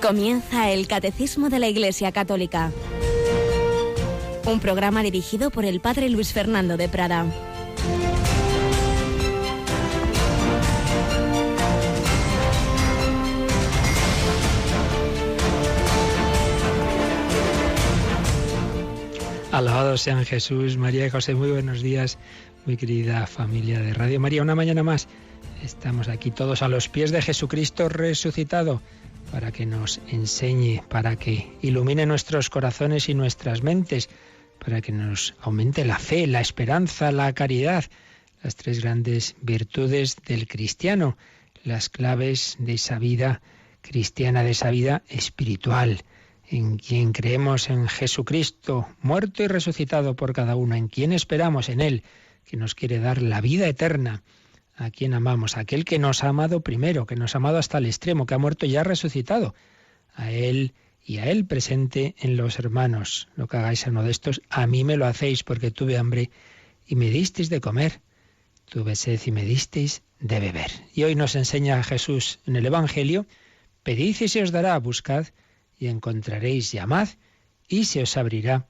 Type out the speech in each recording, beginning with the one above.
Comienza el Catecismo de la Iglesia Católica. Un programa dirigido por el Padre Luis Fernando de Prada. Alabados sean Jesús, María y José. Muy buenos días, muy querida familia de Radio María. Una mañana más estamos aquí todos a los pies de Jesucristo resucitado para que nos enseñe, para que ilumine nuestros corazones y nuestras mentes, para que nos aumente la fe, la esperanza, la caridad, las tres grandes virtudes del cristiano, las claves de esa vida cristiana, de esa vida espiritual, en quien creemos en Jesucristo, muerto y resucitado por cada uno, en quien esperamos, en Él, que nos quiere dar la vida eterna, a quien amamos, a aquel que nos ha amado primero, que nos ha amado hasta el extremo, que ha muerto y ha resucitado, a Él y a Él presente en los hermanos. Lo que hagáis a uno de estos, a mí me lo hacéis, porque tuve hambre y me disteis de comer, tuve sed y me disteis de beber. Y hoy nos enseña Jesús en el Evangelio: pedid y se os dará, buscad y encontraréis, llamad y se os abrirá,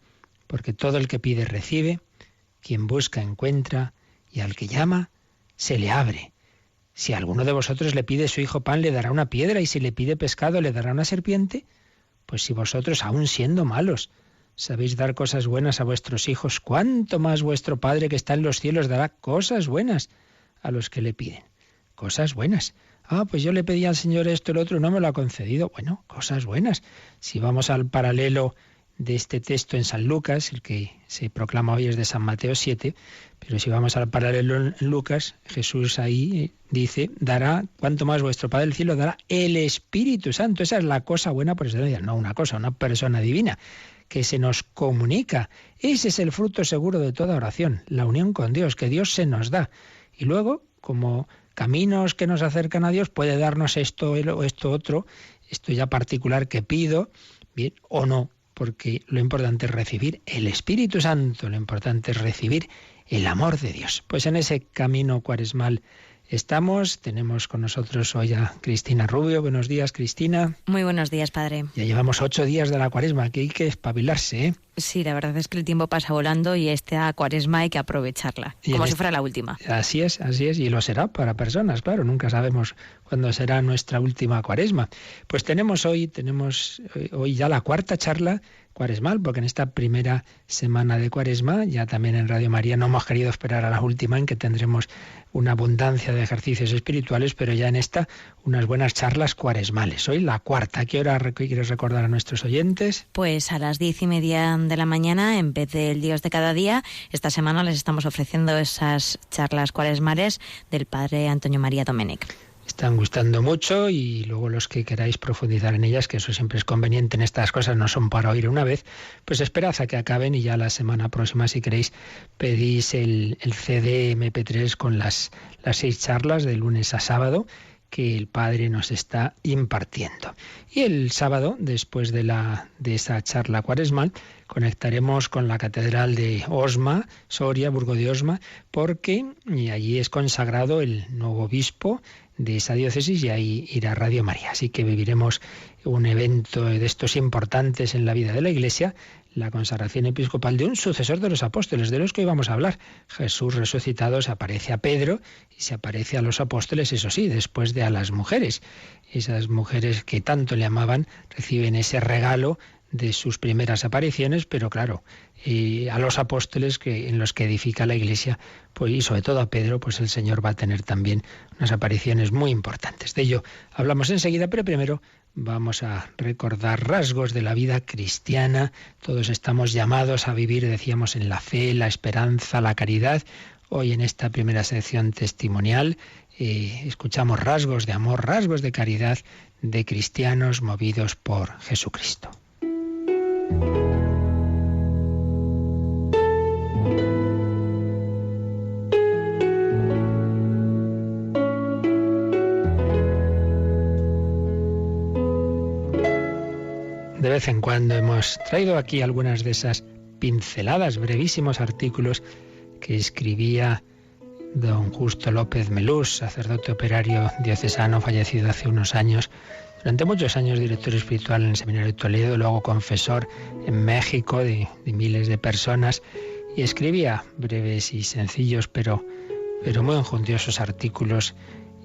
porque todo el que pide recibe, quien busca encuentra, y al que llama se le abre. Si a alguno de vosotros le pide su hijo pan, le dará una piedra, y si le pide pescado, le dará una serpiente. Pues si vosotros, aun siendo malos, sabéis dar cosas buenas a vuestros hijos, ¿cuánto más vuestro Padre que está en los cielos dará cosas buenas a los que le piden? Cosas buenas. Pues yo le pedí al Señor esto, el otro, no me lo ha concedido. Bueno, cosas buenas. Si vamos al paralelo de este texto en San Lucas, el que se proclama hoy es de San Mateo 7, pero si vamos al paralelo en Lucas, Jesús ahí dice, dará, cuanto más vuestro Padre del cielo, dará el Espíritu Santo. Esa es la cosa buena por excelencia, no una cosa, una persona divina que se nos comunica. Ese es el fruto seguro de toda oración, la unión con Dios, que Dios se nos da. Y luego, como caminos que nos acercan a Dios, puede darnos esto o esto otro, esto ya particular que pido, bien o no, porque lo importante es recibir el Espíritu Santo, lo importante es recibir el amor de Dios. Pues en ese camino cuaresmal estamos, tenemos con nosotros hoy a Cristina Rubio. Buenos días, Cristina. Muy buenos días, padre. Ya llevamos 8 días de la cuaresma, que hay que espabilarse, ¿eh? Sí, la verdad es que el tiempo pasa volando y esta cuaresma hay que aprovecharla, como si fuera la última. Así es, y lo será para personas, claro, nunca sabemos cuándo será nuestra última cuaresma. Pues tenemos hoy ya la cuarta charla cuaresmal, porque en esta primera semana de cuaresma, ya también en Radio María no hemos querido esperar a la última, en que tendremos una abundancia de ejercicios espirituales, pero ya en esta unas buenas charlas cuaresmales. Hoy la cuarta. ¿A qué hora quieres recordar a nuestros oyentes? Pues a las 10:30 de la mañana, en vez del Dios de cada día, esta semana les estamos ofreciendo esas charlas cuaresmales del padre Antonio María Domènech. Están gustando mucho, y luego los que queráis profundizar en ellas, que eso siempre es conveniente en estas cosas, no son para oír una vez, pues esperad a que acaben y ya la semana próxima, si queréis, pedís el CD MP3 con las 6 charlas de lunes a sábado que el Padre nos está impartiendo. Y el sábado, después de esa charla cuaresmal, conectaremos con la Catedral de Osma, Soria, Burgo de Osma, porque allí es consagrado el nuevo obispo de esa diócesis, y ahí irá Radio María. Así que viviremos un evento de estos importantes en la vida de la Iglesia, la consagración episcopal de un sucesor de los apóstoles, de los que hoy vamos a hablar. Jesús resucitado se aparece a Pedro y se aparece a los apóstoles, eso sí, después de a las mujeres. Esas mujeres que tanto le amaban reciben ese regalo de sus primeras apariciones, pero claro, a los apóstoles en los que edifica la Iglesia, pues, y sobre todo a Pedro, pues el Señor va a tener también unas apariciones muy importantes. De ello hablamos enseguida, pero primero vamos a recordar rasgos de la vida cristiana. Todos estamos llamados a vivir, decíamos, en la fe, la esperanza, la caridad. Hoy en esta primera sección testimonial escuchamos rasgos de amor, rasgos de caridad de cristianos movidos por Jesucristo. De vez en cuando hemos traído aquí algunas de esas pinceladas, brevísimos artículos que escribía don Justo López Melús, sacerdote operario diocesano fallecido hace unos años, Durante muchos años director espiritual en el Seminario de Toledo, luego confesor en México de miles de personas, y escribía breves y sencillos, pero muy enjundiosos artículos,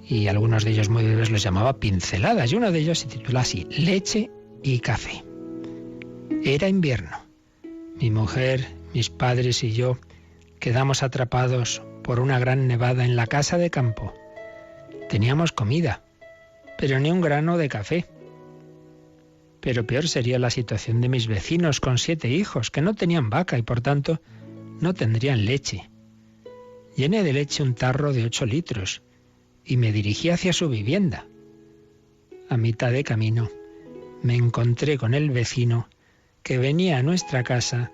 y algunos de ellos muy breves los llamaba pinceladas, y uno de ellos se titula así: Leche y café. Era invierno. Mi mujer, mis padres y yo quedamos atrapados por una gran nevada en la casa de campo. Teníamos comida, pero ni un grano de café. Pero peor sería la situación de mis vecinos con 7 hijos, que no tenían vaca y por tanto no tendrían leche. Llené de leche un tarro de 8 litros y me dirigí hacia su vivienda. A mitad de camino me encontré con el vecino que venía a nuestra casa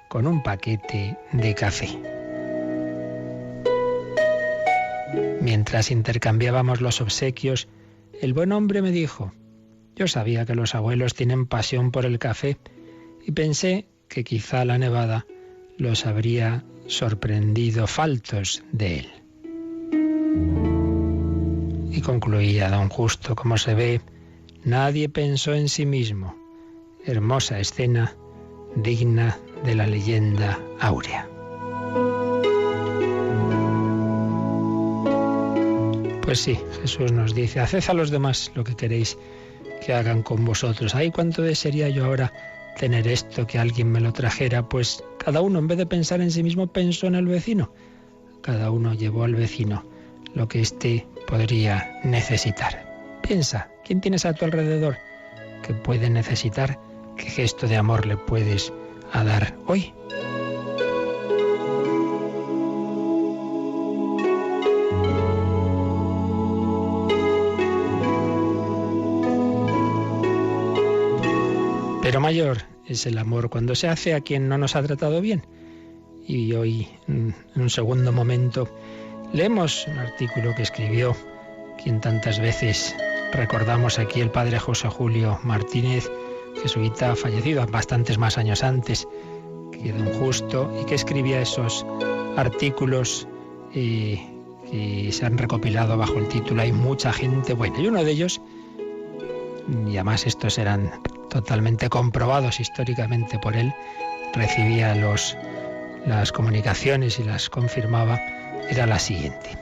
con un paquete de café. Mientras intercambiábamos los obsequios, el buen hombre me dijo: yo sabía que los abuelos tienen pasión por el café y pensé que quizá la nevada los habría sorprendido faltos de él. Y concluía don Justo: como se ve, nadie pensó en sí mismo. Hermosa escena, digna de la leyenda áurea. Pues sí, Jesús nos dice: haced a los demás lo que queréis que hagan con vosotros. Ay, cuánto desearía yo ahora tener esto, que alguien me lo trajera. Pues cada uno, en vez de pensar en sí mismo, pensó en el vecino. Cada uno llevó al vecino lo que éste podría necesitar. Piensa, ¿quién tienes a tu alrededor que puede necesitar? ¿Qué gesto de amor le puedes dar hoy? Pero mayor es el amor cuando se hace a quien no nos ha tratado bien. Y hoy, en un segundo momento, leemos un artículo que escribió quien tantas veces recordamos aquí, el padre José Julio Martínez, jesuita fallecido bastantes más años antes que don Justo, y que escribía esos artículos que se han recopilado bajo el título Hay mucha gente buena. Y uno de ellos, y además estos eran totalmente comprobados históricamente por él, recibía las comunicaciones y las confirmaba, era la siguiente: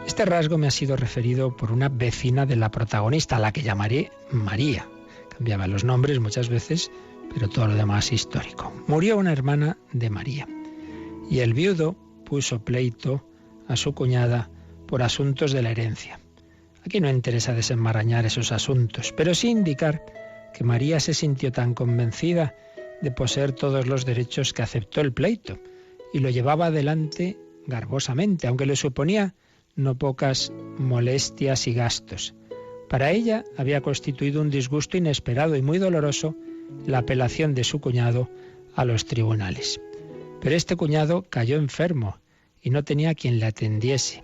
este rasgo me ha sido referido por una vecina de la protagonista, a la que llamaré María. Cambiaba los nombres muchas veces, pero todo lo demás histórico. Murió una hermana de María, y el viudo puso pleito a su cuñada por asuntos de la herencia. Aquí no interesa desenmarañar esos asuntos, pero sí indicar que María se sintió tan convencida de poseer todos los derechos que aceptó el pleito y lo llevaba adelante garbosamente, aunque le suponía no pocas molestias y gastos. Para ella había constituido un disgusto inesperado y muy doloroso la apelación de su cuñado a los tribunales. Pero este cuñado cayó enfermo y no tenía quien le atendiese,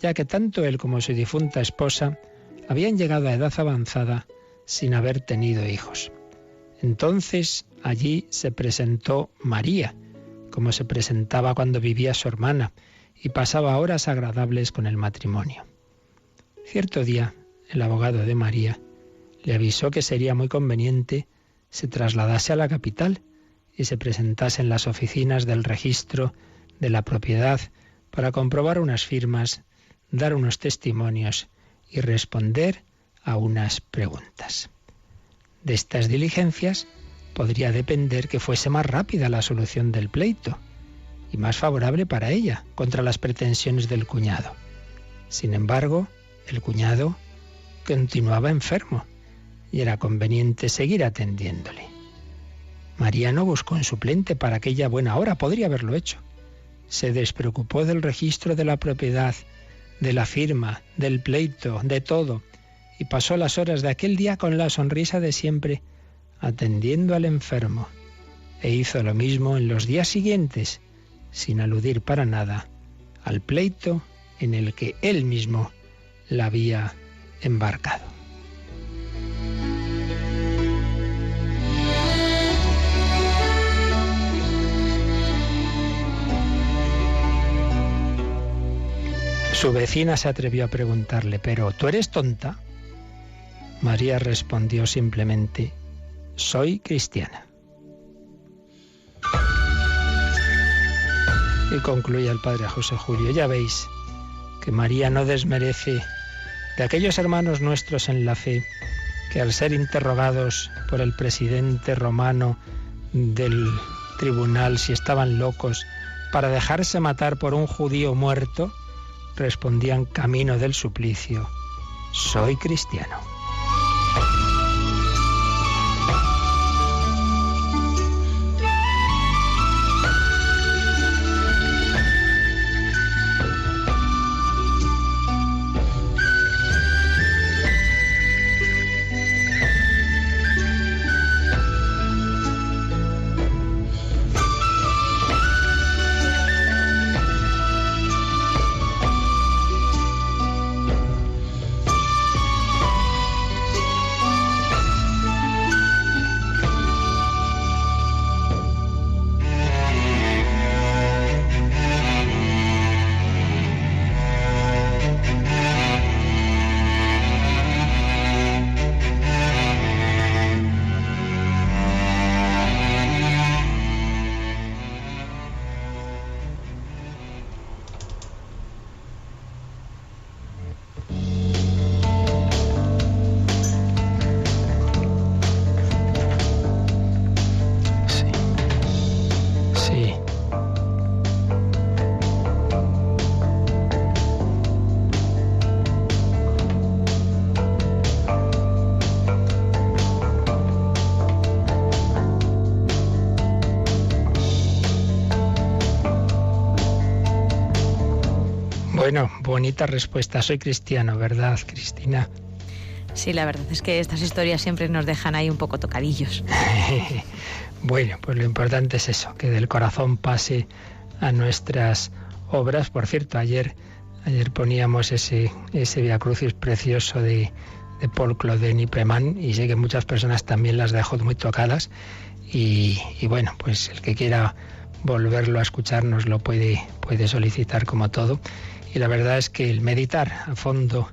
ya que tanto él como su difunta esposa habían llegado a edad avanzada sin haber tenido hijos. Entonces allí se presentó María, como se presentaba cuando vivía su hermana, y pasaba horas agradables con el matrimonio. Cierto día, el abogado de María le avisó que sería muy conveniente se trasladase a la capital y se presentase en las oficinas del registro de la propiedad para comprobar unas firmas, dar unos testimonios y responder a unas preguntas. De estas diligencias podría depender que fuese más rápida la solución del pleito y más favorable para ella contra las pretensiones del cuñado. Sin embargo, el cuñado continuaba enfermo y era conveniente seguir atendiéndole. María no buscó un suplente para aquella buena hora, podría haberlo hecho. Se despreocupó del registro de la propiedad, de la firma, del pleito, de todo, y pasó las horas de aquel día con la sonrisa de siempre, atendiendo al enfermo, e hizo lo mismo en los días siguientes, sin aludir para nada al pleito en el que él mismo la había embarcado. Su vecina se atrevió a preguntarle: ¿pero tú eres tonta? María respondió simplemente: soy cristiana. Y concluye el padre José Julio: ya veis que María no desmerece de aquellos hermanos nuestros en la fe que al ser interrogados por el presidente romano del tribunal si estaban locos para dejarse matar por un judío muerto, respondían camino del suplicio: soy cristiano. Bueno, bonita respuesta. Soy cristiano, ¿verdad, Cristina? Sí, la verdad es que estas historias siempre nos dejan ahí un poco tocadillos. Bueno, pues lo importante es eso, que del corazón pase a nuestras obras. Por cierto, ayer poníamos ese Via Crucis precioso de Paul Claudel y Premán, y sé que muchas personas también las dejó muy tocadas. Y bueno, pues el que quiera volverlo a escuchar nos lo puede solicitar, como todo. Y la verdad es que el meditar a fondo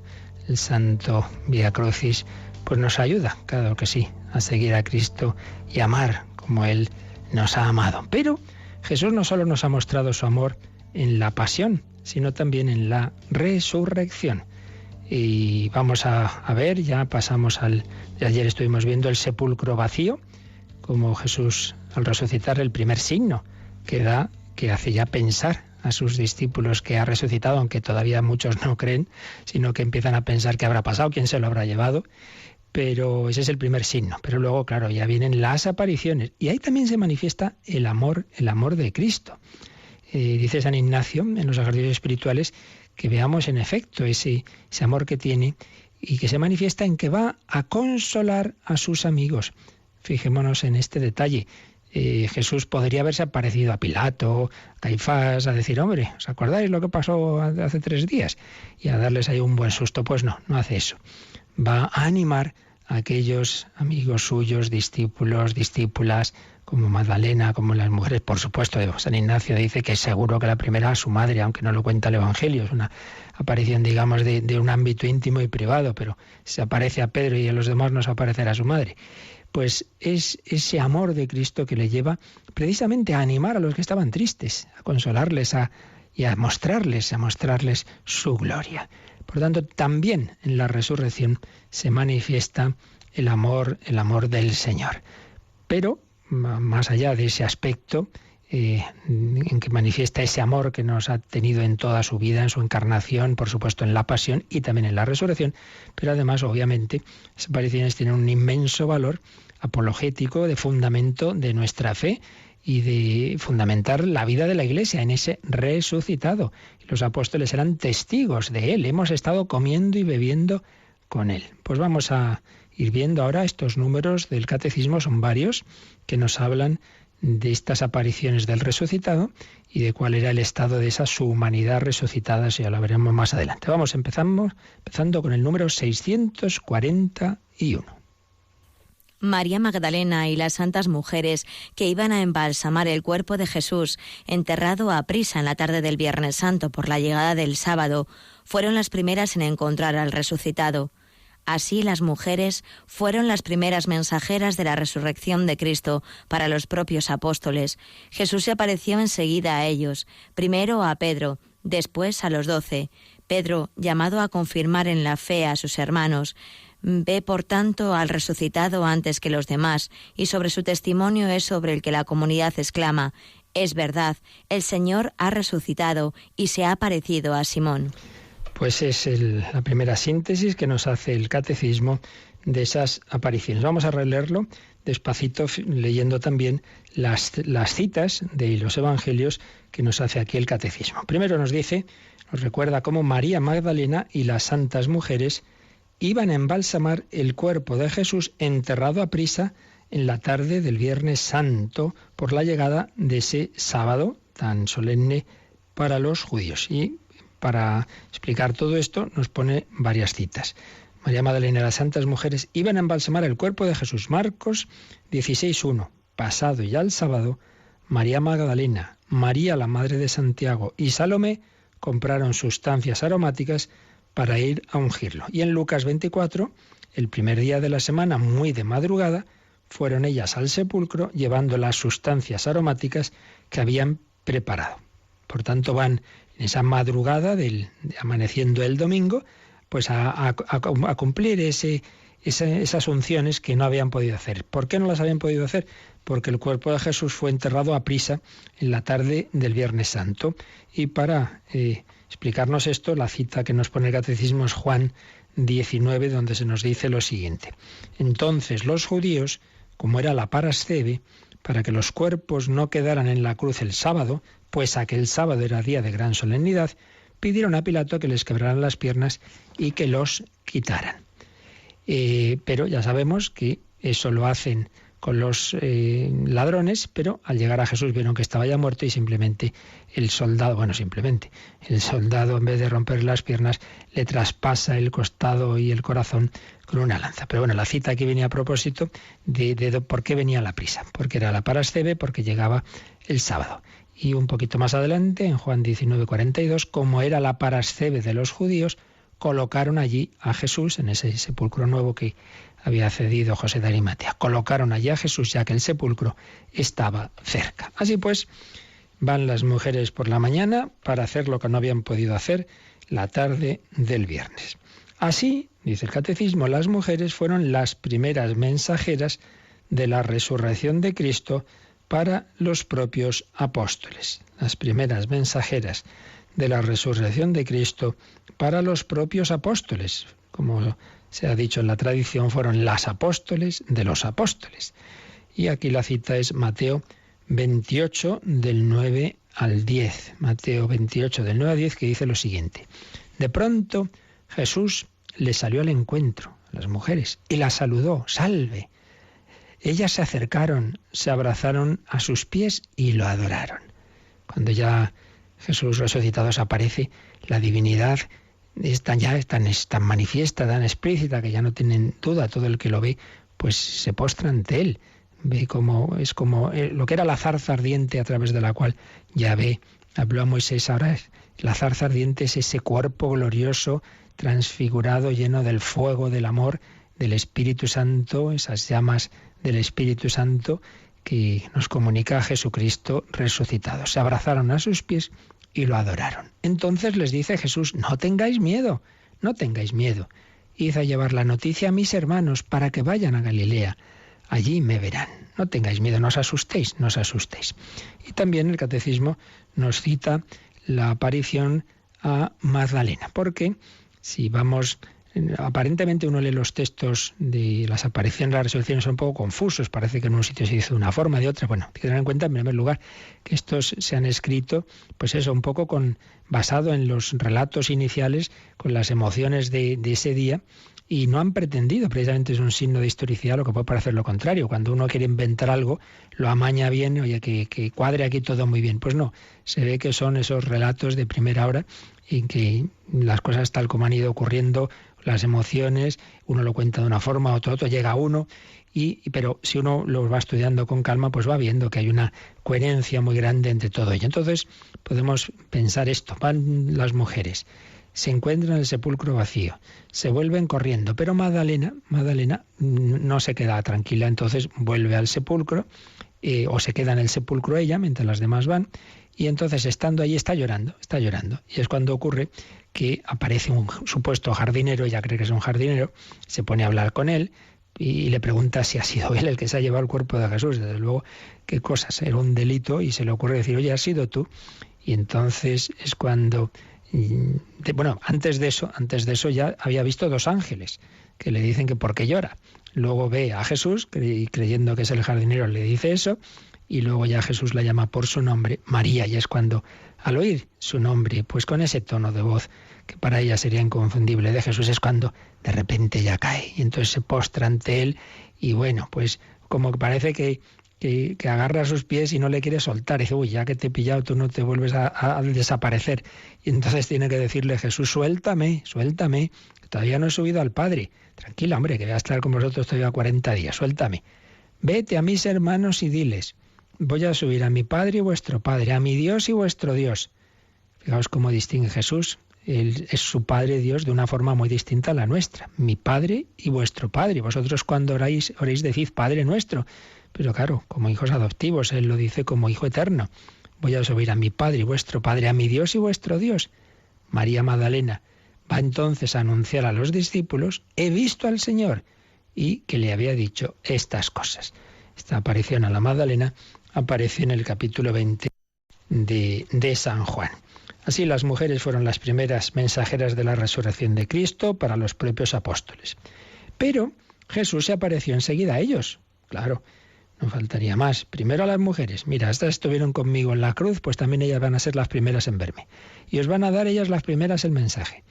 el Santo Via Crucis pues nos ayuda, claro que sí, a seguir a Cristo y amar como Él nos ha amado. Pero Jesús no solo nos ha mostrado su amor en la pasión, sino también en la resurrección. Y vamos a ver, ya pasamos ayer estuvimos viendo el sepulcro vacío, como Jesús al resucitar, el primer signo que hace ya pensar a sus discípulos que ha resucitado, aunque todavía muchos no creen, sino que empiezan a pensar qué habrá pasado, quién se lo habrá llevado. Pero ese es el primer signo. Pero luego, claro, ya vienen las apariciones. Y ahí también se manifiesta el amor de Cristo. Dice San Ignacio en los ejercicios espirituales que veamos en efecto ese amor que tiene y que se manifiesta en que va a consolar a sus amigos. Fijémonos en este detalle. Jesús podría haberse aparecido a Pilato, a Caifás, a decir: hombre, ¿os acordáis lo que pasó hace 3 días? Y a darles ahí un buen susto. Pues no hace eso. Va a animar a aquellos amigos suyos, discípulos, discípulas, como Magdalena, como las mujeres. Por supuesto, San Ignacio dice que es seguro que la primera a su madre, aunque no lo cuenta el Evangelio. Es una aparición, digamos, de un ámbito íntimo y privado, pero se aparece a Pedro y a los demás nos aparecerá a su madre. Pues es ese amor de Cristo que le lleva precisamente a animar a los que estaban tristes, a consolarles y a mostrarles su gloria. Por tanto, también en la resurrección se manifiesta el amor del Señor. Pero más allá de ese aspecto en que manifiesta ese amor que nos ha tenido en toda su vida, en su encarnación, por supuesto en la pasión y también en la resurrección, pero además, obviamente, las apariciones tienen un inmenso valor apologético, de fundamento de nuestra fe y de fundamentar la vida de la Iglesia en ese resucitado. Los apóstoles eran testigos de Él, hemos estado comiendo y bebiendo con Él. Pues vamos a ir viendo ahora estos números del Catecismo, son varios, que nos hablan de estas apariciones del resucitado y de cuál era el estado de esa su humanidad resucitada, si ya lo veremos más adelante. Empezando con el número 641. María Magdalena y las santas mujeres que iban a embalsamar el cuerpo de Jesús, enterrado a prisa en la tarde del Viernes Santo por la llegada del sábado, fueron las primeras en encontrar al resucitado. Así las mujeres fueron las primeras mensajeras de la resurrección de Cristo para los propios apóstoles. Jesús se apareció enseguida a ellos, primero a Pedro, después a los 12. Pedro, llamado a confirmar en la fe a sus hermanos, ve por tanto al resucitado antes que los demás, y sobre su testimonio es sobre el que la comunidad exclama: es verdad, el Señor ha resucitado y se ha aparecido a Simón. Pues es la primera síntesis que nos hace el catecismo de esas apariciones. Vamos a releerlo despacito, leyendo también las citas de los evangelios que nos hace aquí el catecismo. Primero nos recuerda cómo María Magdalena y las santas mujeres iban a embalsamar el cuerpo de Jesús enterrado a prisa en la tarde del Viernes Santo por la llegada de ese sábado tan solemne para los judíos. Y para explicar todo esto nos pone varias citas. María Magdalena y las santas mujeres iban a embalsamar el cuerpo de Jesús. Marcos 16:1. Pasado ya el sábado, María Magdalena, María la madre de Santiago y Salomé compraron sustancias aromáticas para ir a ungirlo. Y en Lucas 24, el primer día de la semana, muy de madrugada, fueron ellas al sepulcro llevando las sustancias aromáticas que habían preparado. Por tanto, van en esa madrugada de amaneciendo el domingo, pues a cumplir esas unciones que no habían podido hacer. ¿Por qué no las habían podido hacer? Porque el cuerpo de Jesús fue enterrado a prisa en la tarde del Viernes Santo. Y para explicarnos esto, la cita que nos pone el catecismo es Juan 19, donde se nos dice lo siguiente: entonces los judíos, como era la parascebe, para que los cuerpos no quedaran en la cruz el sábado, pues aquel sábado era día de gran solemnidad, pidieron a Pilato que les quebraran las piernas y que los quitaran. Pero ya sabemos que eso lo hacen con los ladrones, pero al llegar a Jesús vieron que estaba ya muerto y simplemente el soldado, en vez de romper las piernas, le traspasa el costado y el corazón con una lanza. Pero bueno, la cita aquí venía a propósito de por qué venía la prisa, porque era la parascebe, porque llegaba el sábado. Y un poquito más adelante, en Juan 19:42, como era la parascebe de los judíos, colocaron allí a Jesús, en ese sepulcro nuevo que había cedido José de Arimatea. Colocaron allí a Jesús, ya que el sepulcro estaba cerca. Así pues, van las mujeres por la mañana para hacer lo que no habían podido hacer la tarde del viernes. Así, dice el catecismo, las mujeres fueron las primeras mensajeras de la resurrección de Cristo para los propios apóstoles. Las primeras mensajeras de la resurrección de Cristo para los propios apóstoles. Como se ha dicho en la tradición, fueron las apóstoles de los apóstoles. Y aquí la cita es Mateo 28, del 9 al 10. Mateo 28, del 9 al 10, que dice lo siguiente: de pronto Jesús le salió al encuentro a las mujeres y las saludó: ¡salve! Ellas se acercaron, se abrazaron a sus pies y lo adoraron. Cuando ya Jesús resucitado se aparece, la divinidad es tan manifiesta, tan explícita, que ya no tienen duda. Todo el que lo ve, pues se postra ante él. Ve como es como lo que era la zarza ardiente a través de la cual Yahvé habló a Moisés. Ahora la zarza ardiente es ese cuerpo glorioso, transfigurado, lleno del fuego, del amor, del Espíritu Santo, esas llamas del Espíritu Santo que nos comunica a Jesucristo resucitado. Se abrazaron a sus pies y lo adoraron. Entonces les dice Jesús: no tengáis miedo, no tengáis miedo. Id a llevar la noticia a mis hermanos para que vayan a Galilea. Allí me verán. No tengáis miedo, no os asustéis, no os asustéis. Y también el catecismo nos cita la aparición a Magdalena, porque si vamos... Aparentemente uno lee los textos de las apariciones, las resurrecciones son un poco confusos. Parece que en un sitio se dice de una forma, de otra. Bueno, hay que tener en cuenta en primer lugar que estos se han escrito, pues eso, un poco basado en los relatos iniciales, con las emociones de ese día, y no han pretendido, precisamente es un signo de historicidad, lo que puede parecer lo contrario. Cuando uno quiere inventar algo, lo amaña bien, oye, que cuadre aquí todo muy bien. Pues no, se ve que son esos relatos de primera hora y que las cosas tal como han ido ocurriendo, las emociones, uno lo cuenta de una forma, otro llega uno, pero si uno lo va estudiando con calma, pues va viendo que hay una coherencia muy grande entre todo ello. Entonces podemos pensar esto: van las mujeres, se encuentran el sepulcro vacío, se vuelven corriendo, pero Magdalena no se queda tranquila, entonces vuelve al sepulcro, o se queda en el sepulcro ella, mientras las demás van, y entonces estando allí está llorando, y es cuando ocurre que aparece un supuesto jardinero, ella cree que es un jardinero, se pone a hablar con él, y le pregunta si ha sido él el que se ha llevado el cuerpo de Jesús. Desde luego, qué cosas, era un delito, y se le ocurre decir, oye, ¿has sido tú? Y entonces es cuando... Bueno, antes de eso ya había visto 2 ángeles que le dicen que por qué llora. Luego ve a Jesús, creyendo que es el jardinero, le dice eso, y luego ya Jesús la llama por su nombre, María, y es cuando, al oír su nombre, pues con ese tono de voz que para ella sería inconfundible de Jesús, es cuando de repente ya cae, y entonces se postra ante él, y bueno, pues como que parece que agarra sus pies y no le quiere soltar. Y dice, uy, ya que te he pillado, tú no te vuelves a desaparecer. Y entonces tiene que decirle Jesús, suéltame, que todavía no he subido al Padre. Tranquila, hombre, que voy a estar con vosotros todavía 40 días, suéltame. Vete a mis hermanos y diles, voy a subir a mi Padre y vuestro Padre, a mi Dios y vuestro Dios. Fijaos cómo distingue Jesús. Él es su Padre Dios de una forma muy distinta a la nuestra. Mi Padre y vuestro Padre. Vosotros cuando oréis decid Padre nuestro. Pero claro, como hijos adoptivos, Él lo dice como Hijo eterno. Voy a subir a mi Padre y vuestro Padre, a mi Dios y vuestro Dios. María Magdalena va entonces a anunciar a los discípulos, he visto al Señor, y que le había dicho estas cosas. Esta aparición a la Magdalena aparece en el capítulo 20 de San Juan. Así las mujeres fueron las primeras mensajeras de la resurrección de Cristo para los propios apóstoles. Pero Jesús se apareció enseguida a ellos. Claro, no faltaría más. Primero a las mujeres. Mira, estas estuvieron conmigo en la cruz, pues también ellas van a ser las primeras en verme. Y os van a dar ellas las primeras el mensaje.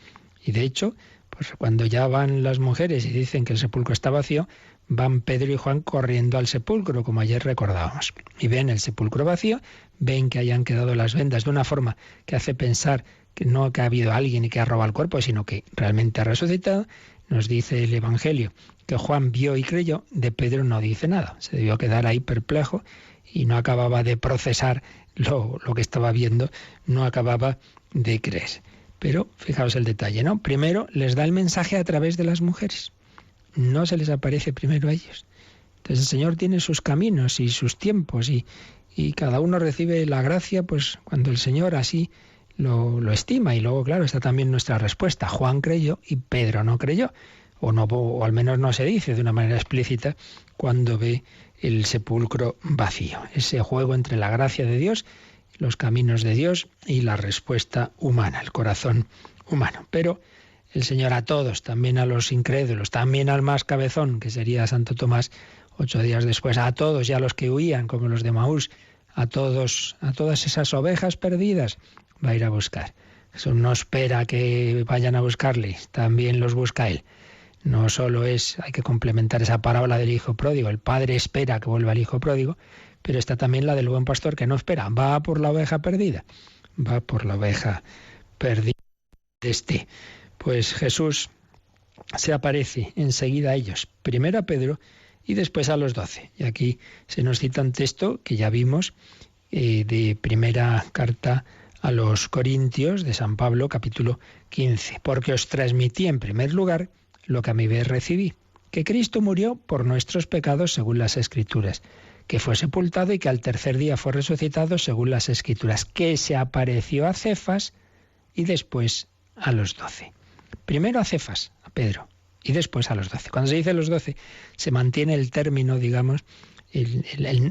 Y de hecho, pues cuando ya van las mujeres y dicen que el sepulcro está vacío, van Pedro y Juan corriendo al sepulcro, como ayer recordábamos. Y ven el sepulcro vacío, ven que hayan quedado las vendas de una forma que hace pensar que no que ha habido alguien y que ha robado el cuerpo, sino que realmente ha resucitado. Nos dice el Evangelio que Juan vio y creyó, de Pedro no dice nada. Se debió quedar ahí perplejo y no acababa de procesar lo que estaba viendo, no acababa de creer. Pero fijaos el detalle, ¿no? Primero les da el mensaje a través de las mujeres. No se les aparece primero a ellos. Entonces el Señor tiene sus caminos y sus tiempos y cada uno recibe la gracia pues cuando el Señor así lo estima. Y luego, claro, está también nuestra respuesta. Juan creyó y Pedro no creyó. O al menos no se dice de una manera explícita cuando ve el sepulcro vacío. Ese juego entre la gracia de Dios, los caminos de Dios y la respuesta humana, el corazón humano. Pero el Señor a todos, también a los incrédulos, también al más cabezón, que sería Santo Tomás, 8 días después, a todos y a los que huían, como los de Maús, a todas esas ovejas perdidas, va a ir a buscar. Jesús no espera que vayan a buscarle, también los busca Él. No solo hay que complementar esa parábola del hijo pródigo, el padre espera que vuelva el hijo pródigo, pero está también la del buen pastor que no espera, va por la oveja perdida, va por la oveja perdida. Pues Jesús se aparece enseguida a ellos, primero a Pedro y después a los 12. Y aquí se nos cita un texto que ya vimos de primera carta a los Corintios de San Pablo, capítulo 15. Porque os transmití en primer lugar lo que a mi vez recibí, que Cristo murió por nuestros pecados según las Escrituras, que fue sepultado y que al tercer día fue resucitado según las Escrituras, que se apareció a Cefas y después a los 12. Primero a Cefas, a Pedro, y después a los 12. Cuando se dice los 12, se mantiene el término, digamos,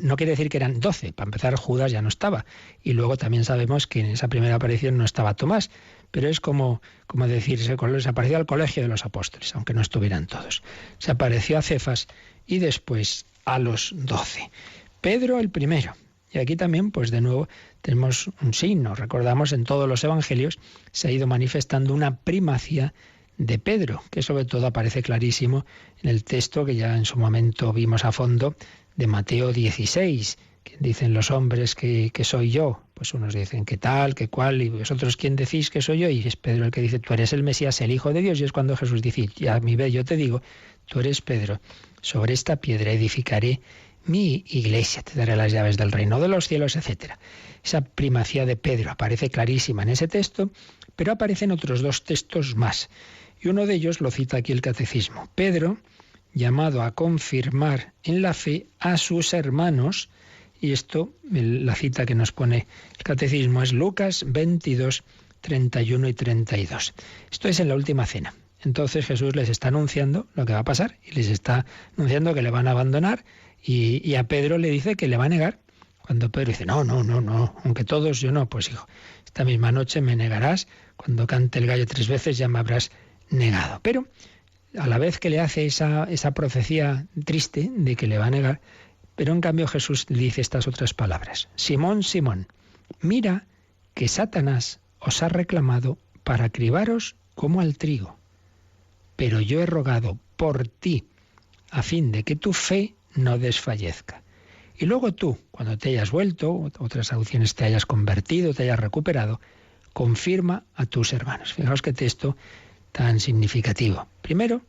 no quiere decir que eran 12. Para empezar, Judas ya no estaba. Y luego también sabemos que en esa primera aparición no estaba Tomás. Pero es como decir, se apareció al colegio de los apóstoles, aunque no estuvieran todos. Se apareció a Cefas y después a los 12. Pedro el primero. Y aquí también, pues de nuevo, tenemos un signo. Recordamos, en todos los evangelios se ha ido manifestando una primacía de Pedro, que sobre todo aparece clarísimo en el texto que ya en su momento vimos a fondo de Mateo 16, que dicen los hombres que soy yo. Pues unos dicen que tal, que cual, y vosotros quién decís que soy yo, y es Pedro el que dice, tú eres el Mesías, el Hijo de Dios, y es cuando Jesús dice, y a mi vez yo te digo, tú eres Pedro, sobre esta piedra edificaré mi iglesia, te daré las llaves del reino de los cielos, etc. Esa primacía de Pedro aparece clarísima en ese texto, pero aparecen otros 2 textos más. Y uno de ellos lo cita aquí el Catecismo. Pedro, llamado a confirmar en la fe a sus hermanos, y esto, la cita que nos pone el Catecismo es Lucas 22, 31 y 32. Esto es en la última cena. Entonces Jesús les está anunciando lo que va a pasar y les está anunciando que le van a abandonar y a Pedro le dice que le va a negar. Cuando Pedro dice, no, aunque todos, yo no, pues hijo, esta misma noche me negarás, cuando cante el gallo 3 veces ya me habrás negado. Pero a la vez que le hace esa profecía triste de que le va a negar, pero en cambio Jesús le dice estas otras palabras. Simón, Simón, mira que Satanás os ha reclamado para cribaros como al trigo. Pero yo he rogado por ti, a fin de que tu fe no desfallezca. Y luego tú, cuando te hayas vuelto, otras traducciones te hayas convertido, te hayas recuperado, confirma a tus hermanos. Fijaos qué texto tan significativo. Primero,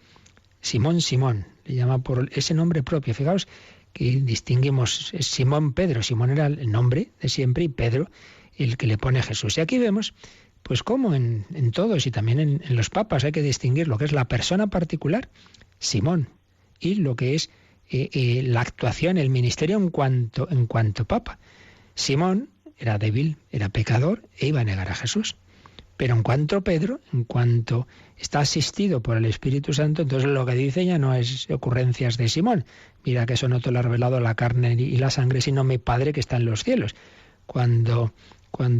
Simón, Simón, le llama por ese nombre propio. Fijaos que distinguimos, es Simón Pedro. Simón era el nombre de siempre y Pedro el que le pone Jesús. Y aquí vemos, pues como en todos y también en los papas hay que distinguir lo que es la persona particular, Simón, y lo que es la actuación, el ministerio en cuanto papa. Simón era débil, era pecador e iba a negar a Jesús. Pero en cuanto Pedro, en cuanto está asistido por el Espíritu Santo, entonces lo que dice ya no es ocurrencias de Simón. Mira que eso no te lo ha revelado la carne y la sangre, sino mi Padre que está en los cielos. Cuando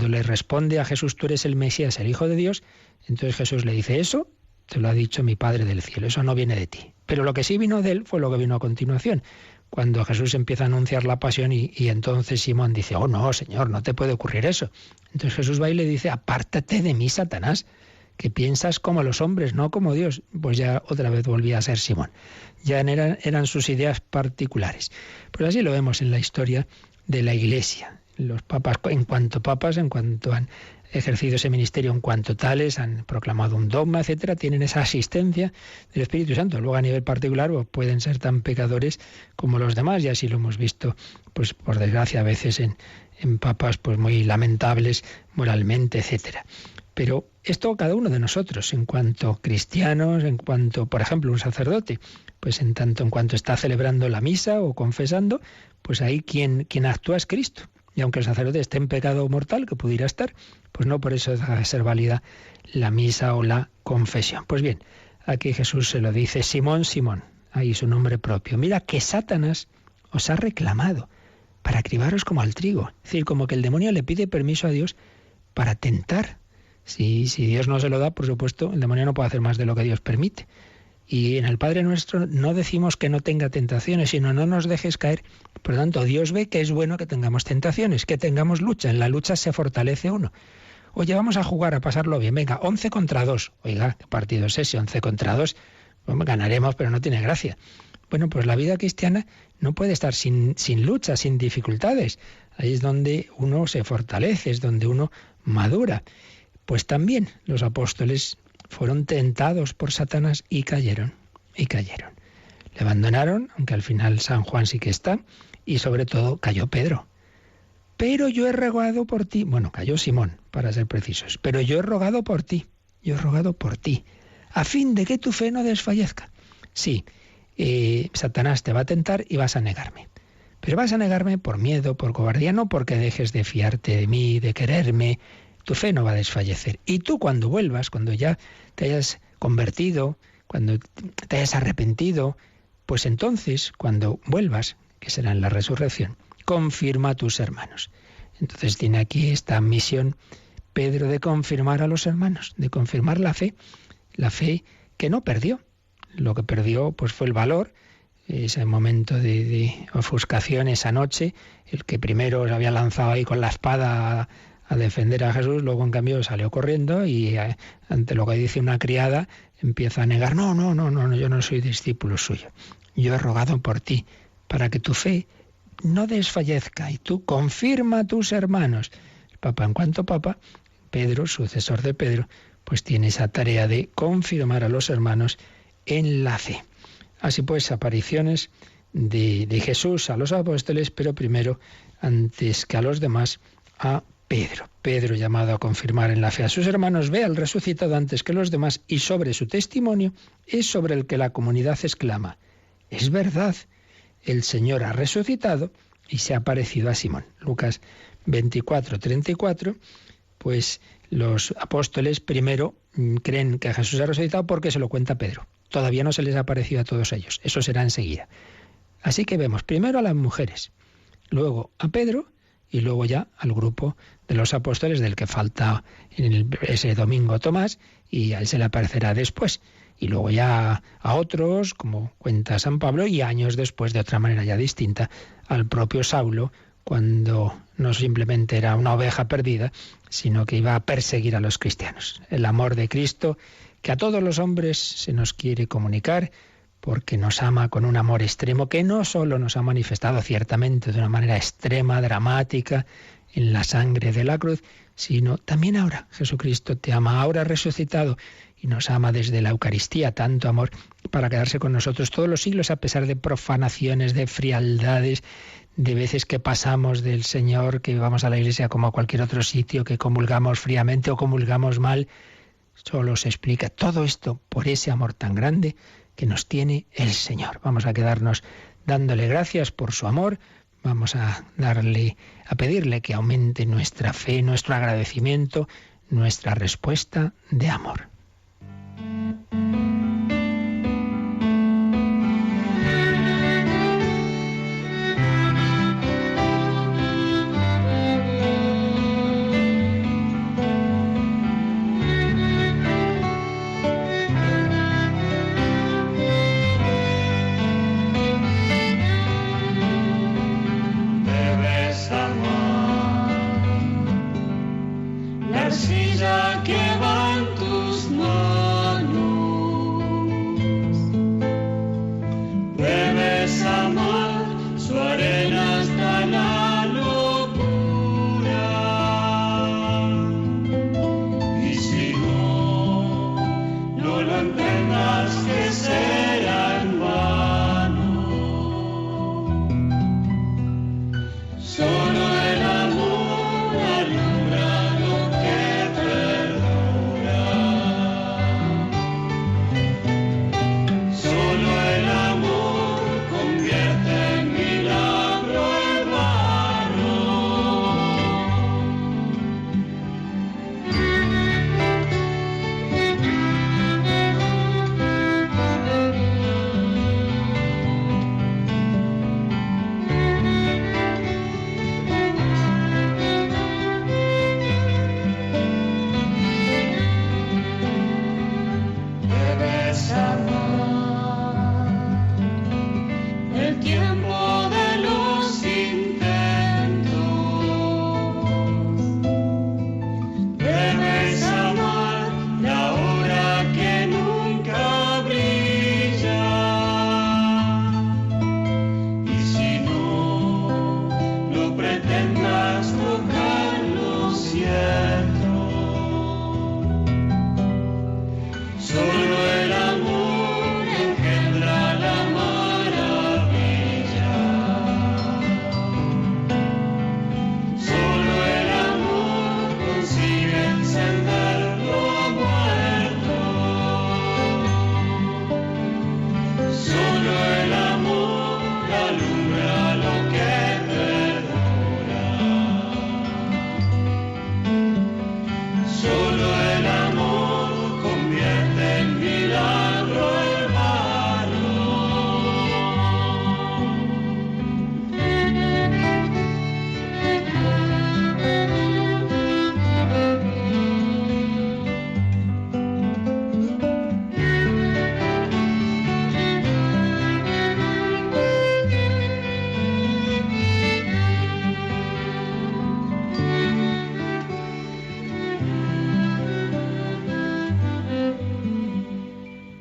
le responde a Jesús, tú eres el Mesías, el Hijo de Dios, entonces Jesús le dice, eso te lo ha dicho mi Padre del cielo, eso no viene de ti. Pero lo que sí vino de él fue lo que vino a continuación. Cuando Jesús empieza a anunciar la pasión y entonces Simón dice, oh no, Señor, no te puede ocurrir eso. Entonces Jesús va y le dice, apártate de mí, Satanás, que piensas como los hombres, no como Dios. Pues ya otra vez volvía a ser Simón. Ya eran sus ideas particulares. Pues así lo vemos en la historia de la Iglesia. Los papas, en cuanto han ejercido ese ministerio en cuanto tales, han proclamado un dogma, etcétera, tienen esa asistencia del Espíritu Santo. Luego a nivel particular pues, pueden ser tan pecadores como los demás, y así lo hemos visto, pues por desgracia, a veces en papas pues muy lamentables moralmente, etcétera. Pero esto cada uno de nosotros, en cuanto cristianos, en cuanto, por ejemplo, un sacerdote, pues en tanto en cuanto está celebrando la misa o confesando, pues ahí quien actúa es Cristo. Y aunque el sacerdote esté en pecado mortal, que pudiera estar, pues no por eso deja de ser válida la misa o la confesión. Pues bien, aquí Jesús se lo dice, Simón, Simón, ahí su nombre propio. Mira que Satanás os ha reclamado para cribaros como al trigo. Es decir, como que el demonio le pide permiso a Dios para tentar. Si Dios no se lo da, por supuesto, el demonio no puede hacer más de lo que Dios permite. Y en el Padre Nuestro no decimos que no tenga tentaciones, sino no nos dejes caer. Por lo tanto, Dios ve que es bueno que tengamos tentaciones, que tengamos lucha. En la lucha se fortalece uno. Oye, vamos a jugar, a pasarlo bien. Venga, 11 contra 2. Oiga, ¿qué partido es ese? 11 contra 2. Bueno, ganaremos, pero no tiene gracia. Bueno, pues la vida cristiana no puede estar sin lucha, sin dificultades. Ahí es donde uno se fortalece, es donde uno madura. Pues también los apóstoles fueron tentados por Satanás y cayeron. Le abandonaron, aunque al final San Juan sí que está, y sobre todo cayó Pedro. Pero yo he rogado por ti. Bueno, cayó Simón, para ser precisos. Pero yo he rogado por ti, a fin de que tu fe no desfallezca. Sí, Satanás te va a tentar y vas a negarme. Pero vas a negarme por miedo, por cobardía, no porque dejes de fiarte de mí, de quererme. Tu fe no va a desfallecer. Y tú cuando vuelvas, cuando ya te hayas convertido, cuando te hayas arrepentido, pues entonces, cuando vuelvas, que será en la resurrección, confirma a tus hermanos. Entonces tiene aquí esta misión Pedro de confirmar a los hermanos, de confirmar la fe que no perdió. Lo que perdió pues fue el valor, ese momento de ofuscación esa noche, el que primero se había lanzado ahí con la espada a defender a Jesús, luego en cambio salió corriendo y ante lo que dice una criada empieza a negar, no, yo no soy discípulo suyo. Yo he rogado por ti para que tu fe no desfallezca y tú confirma a tus hermanos. El Papa, en cuanto Papa, Pedro, sucesor de Pedro, pues tiene esa tarea de confirmar a los hermanos en la fe. Así pues, apariciones de Jesús a los apóstoles, pero primero, antes que a los demás, a Pedro. Pedro, llamado a confirmar en la fe a sus hermanos, ve al resucitado antes que los demás y sobre su testimonio es sobre el que la comunidad exclama: es verdad, el Señor ha resucitado y se ha aparecido a Simón. Lucas 24:34, pues los apóstoles primero creen que Jesús ha resucitado porque se lo cuenta Pedro. Todavía no se les ha aparecido a todos ellos, eso será enseguida. Así que vemos primero a las mujeres, luego a Pedro y luego ya al grupo de los apóstoles, del que falta ese domingo Tomás, y a él se le aparecerá después. Y luego ya a otros, como cuenta San Pablo, y años después, de otra manera ya distinta, al propio Saulo, cuando no simplemente era una oveja perdida, sino que iba a perseguir a los cristianos. El amor de Cristo, que a todos los hombres se nos quiere comunicar, porque nos ama con un amor extremo, que no solo nos ha manifestado ciertamente de una manera extrema, dramática, en la sangre de la cruz, sino también ahora. Jesucristo te ama ahora resucitado y nos ama desde la Eucaristía, tanto amor para quedarse con nosotros todos los siglos, a pesar de profanaciones, de frialdades, de veces que pasamos del Señor, que vamos a la iglesia como a cualquier otro sitio, que comulgamos fríamente o comulgamos mal. Solo se explica todo esto por ese amor tan grande que nos tiene el Señor. Vamos a quedarnos dándole gracias por su amor. Vamos a pedirle que aumente nuestra fe, nuestro agradecimiento, nuestra respuesta de amor.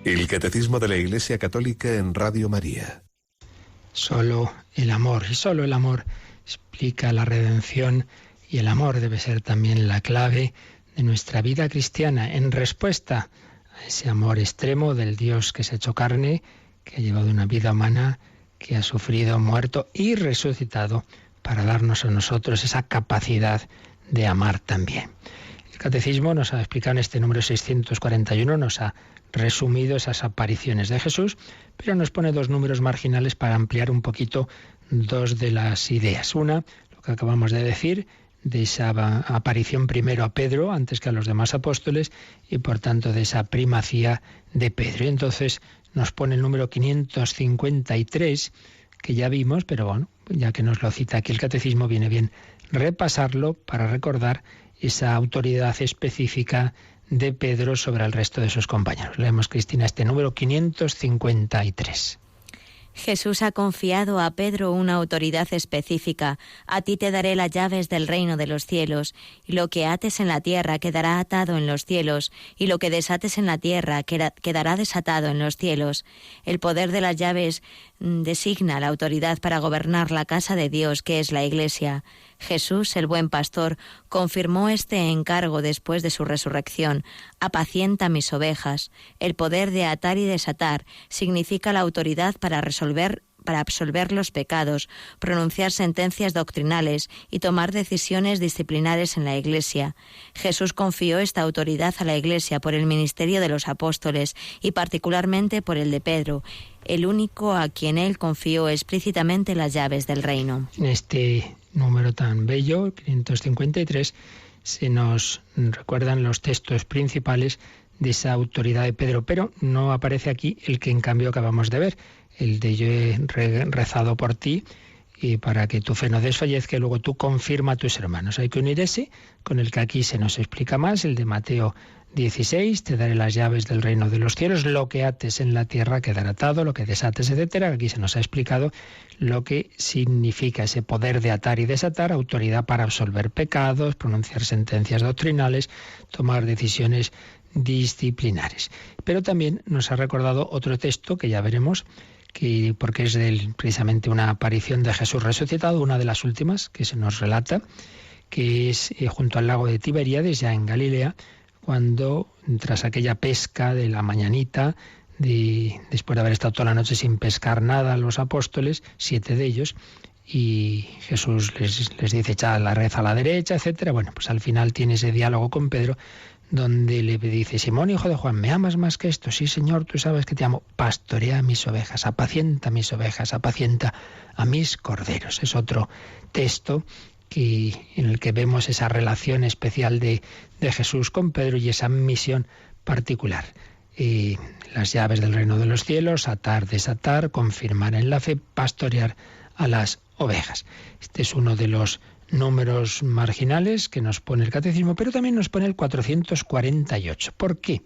El Catecismo de la Iglesia Católica en Radio María. Solo el amor, y solo el amor explica la redención, y el amor debe ser también la clave de nuestra vida cristiana, en respuesta a ese amor extremo del Dios que se ha hecho carne, que ha llevado una vida humana que ha sufrido, muerto y resucitado para darnos a nosotros esa capacidad de amar también. El Catecismo nos ha explicado en este número 641, nos ha resumido esas apariciones de Jesús, pero nos pone dos números marginales para ampliar un poquito dos de las ideas. Una, lo que acabamos de decir, de esa aparición primero a Pedro antes que a los demás apóstoles y por tanto de esa primacía de Pedro. Y entonces nos pone el número 553, que ya vimos, pero bueno, ya que nos lo cita aquí el Catecismo, viene bien repasarlo para recordar esa autoridad específica de Pedro sobre el resto de sus compañeros. Leemos, Cristina, este número 553. Jesús ha confiado a Pedro una autoridad específica. A ti te daré las llaves del reino de los cielos, y lo que ates en la tierra quedará atado en los cielos, y lo que desates en la tierra quedará desatado en los cielos. El poder de las llaves designa la autoridad para gobernar la casa de Dios, que es la Iglesia. Jesús, el buen pastor, confirmó este encargo después de su resurrección. Apacienta mis ovejas. El poder de atar y desatar significa la autoridad para absolver los pecados, pronunciar sentencias doctrinales y tomar decisiones disciplinares en la Iglesia. Jesús confió esta autoridad a la Iglesia por el ministerio de los apóstoles y particularmente por el de Pedro, el único a quien él confió explícitamente las llaves del reino. En este número tan bello, 553, se nos recuerdan los textos principales de esa autoridad de Pedro, pero no aparece aquí el que en cambio acabamos de ver, el de yo he rezado por ti y para que tu fe no desfallezca y luego tú confirma a tus hermanos. Hay que unir ese con el que aquí se nos explica más, el de Mateo 16, te daré las llaves del reino de los cielos, lo que ates en la tierra quedará atado, lo que desates, etcétera. Aquí se nos ha explicado lo que significa ese poder de atar y desatar, autoridad para absolver pecados, pronunciar sentencias doctrinales, tomar decisiones disciplinares. Pero también nos ha recordado otro texto que ya veremos, porque es precisamente una aparición de Jesús resucitado, una de las últimas que se nos relata, que es junto al lago de Tiberíades, ya en Galilea, cuando tras aquella pesca de la mañanita, después de haber estado toda la noche sin pescar nada, los apóstoles, 7 de ellos, y Jesús les dice, echad la red a la derecha, etcétera. Bueno, pues al final tiene ese diálogo con Pedro, donde le dice, Simón, hijo de Juan, ¿me amas más que esto? Sí, Señor, tú sabes que te amo. Pastorea mis ovejas, apacienta mis ovejas, apacienta a mis corderos. Es otro texto en el que vemos esa relación especial de Jesús con Pedro y esa misión particular. Las llaves del reino de los cielos, atar, desatar, confirmar en la fe, pastorear a las ovejas. Este es uno de los números marginales que nos pone el Catecismo, pero también nos pone el 448. ¿Por qué?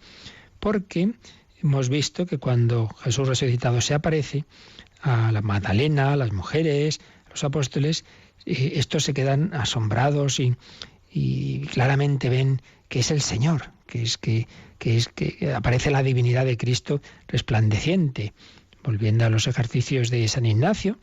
Porque hemos visto que cuando Jesús resucitado se aparece a la Magdalena, a las mujeres, a los apóstoles, estos se quedan asombrados y claramente ven que es el Señor, que aparece la divinidad de Cristo resplandeciente. Volviendo a los ejercicios de San Ignacio,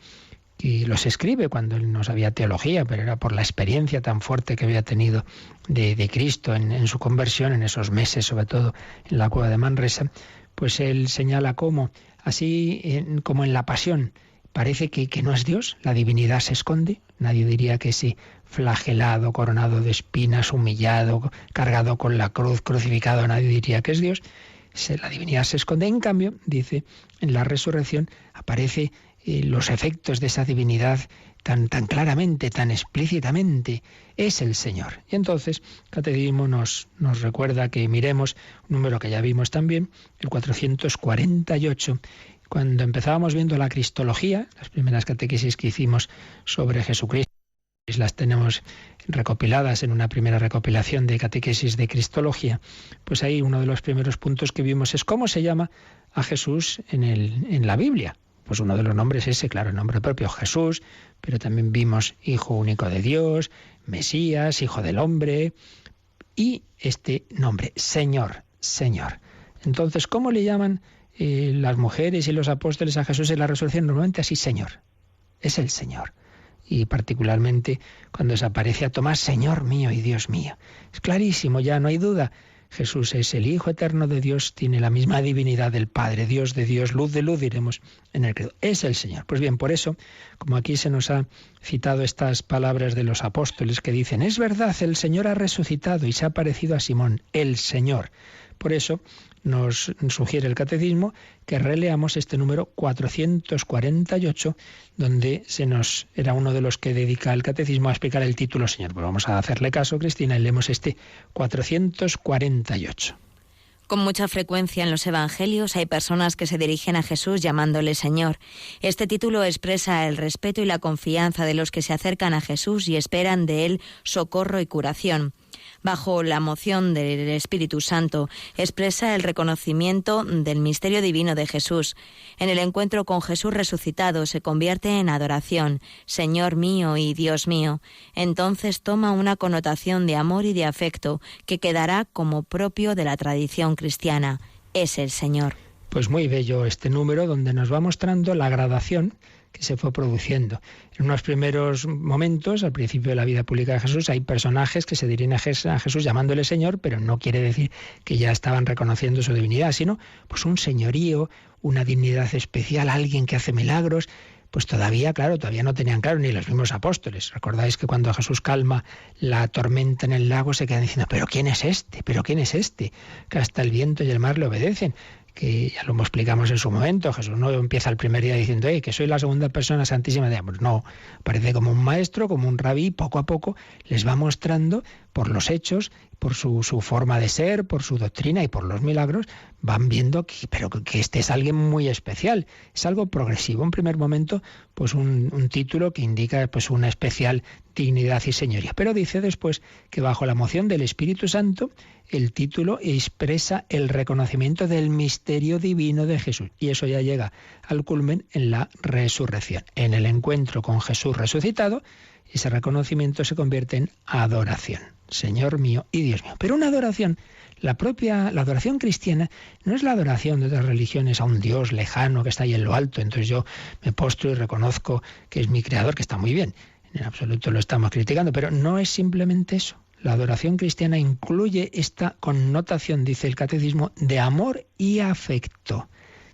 y los escribe cuando él no sabía teología, pero era por la experiencia tan fuerte que había tenido de Cristo en su conversión, en esos meses, sobre todo en la cueva de Manresa, pues él señala cómo, así como en la pasión, parece que no es Dios, la divinidad se esconde. Nadie diría que sí, flagelado, coronado de espinas, humillado, cargado con la cruz, crucificado, nadie diría que es Dios. La divinidad se esconde. En cambio, dice, en la resurrección aparece los efectos de esa divinidad tan claramente, tan explícitamente, es el Señor. Y entonces, el Catecismo nos recuerda que miremos un número que ya vimos también, el 448, cuando empezábamos viendo la Cristología, las primeras catequesis que hicimos sobre Jesucristo, las tenemos recopiladas en una primera recopilación de catequesis de Cristología, pues ahí uno de los primeros puntos que vimos es cómo se llama a Jesús en la Biblia. Pues uno de los nombres es ese, claro, el nombre propio, Jesús, pero también vimos Hijo único de Dios, Mesías, Hijo del Hombre, y este nombre, Señor, Señor. Entonces, ¿cómo le llaman las mujeres y los apóstoles a Jesús en la resurrección? Normalmente así, Señor, es el Señor. Y particularmente cuando se aparece a Tomás, Señor mío y Dios mío. Es clarísimo, ya no hay duda. Jesús es el Hijo eterno de Dios, tiene la misma divinidad del Padre, Dios de Dios, luz de luz, diremos en el credo. Es el Señor. Pues bien, por eso, como aquí se nos ha citado estas palabras de los apóstoles que dicen, es verdad, el Señor ha resucitado y se ha parecido a Simón, el Señor. Por eso nos sugiere el Catecismo que releamos este número 448, donde era uno de los que dedica el Catecismo a explicar el título Señor. Pues vamos a hacerle caso, Cristina, y leemos este 448. Con mucha frecuencia en los Evangelios hay personas que se dirigen a Jesús llamándole Señor. Este título expresa el respeto y la confianza de los que se acercan a Jesús y esperan de Él socorro y curación. Bajo la moción del Espíritu Santo, expresa el reconocimiento del misterio divino de Jesús. En el encuentro con Jesús resucitado se convierte en adoración, Señor mío y Dios mío. Entonces toma una connotación de amor y de afecto que quedará como propio de la tradición cristiana. Es el Señor. Pues muy bello este número donde nos va mostrando la gradación que se fue produciendo. En unos primeros momentos, al principio de la vida pública de Jesús, hay personajes que se dirigen a Jesús llamándole Señor, pero no quiere decir que ya estaban reconociendo su divinidad, sino pues un señorío, una dignidad especial, alguien que hace milagros. Pues todavía no tenían claro ni los mismos apóstoles. Recordáis que cuando Jesús calma la tormenta en el lago se quedan diciendo, ¿pero quién es este? ¿Pero quién es este? Que hasta el viento y el mar le obedecen. Que ya lo explicamos en su momento. Jesús no empieza el primer día diciendo que soy la segunda persona santísima de Dios. No, parece como un maestro, como un rabí, poco a poco les va mostrando por los hechos, por su forma de ser, por su doctrina y por los milagros, van viendo que este es alguien muy especial, es algo progresivo. En primer momento, pues un título que indica pues una especial dignidad y señoría. Pero dice después que bajo la moción del Espíritu Santo, el título expresa el reconocimiento del misterio divino de Jesús. Y eso ya llega al culmen en la resurrección. En el encuentro con Jesús resucitado, ese reconocimiento se convierte en adoración. Señor mío y Dios mío. Pero una adoración, la adoración cristiana no es la adoración de otras religiones a un Dios lejano que está ahí en lo alto. Entonces yo me postro y reconozco que es mi creador, que está muy bien. En absoluto lo estamos criticando, pero no es simplemente eso. La adoración cristiana incluye esta connotación, dice el Catecismo, de amor y afecto.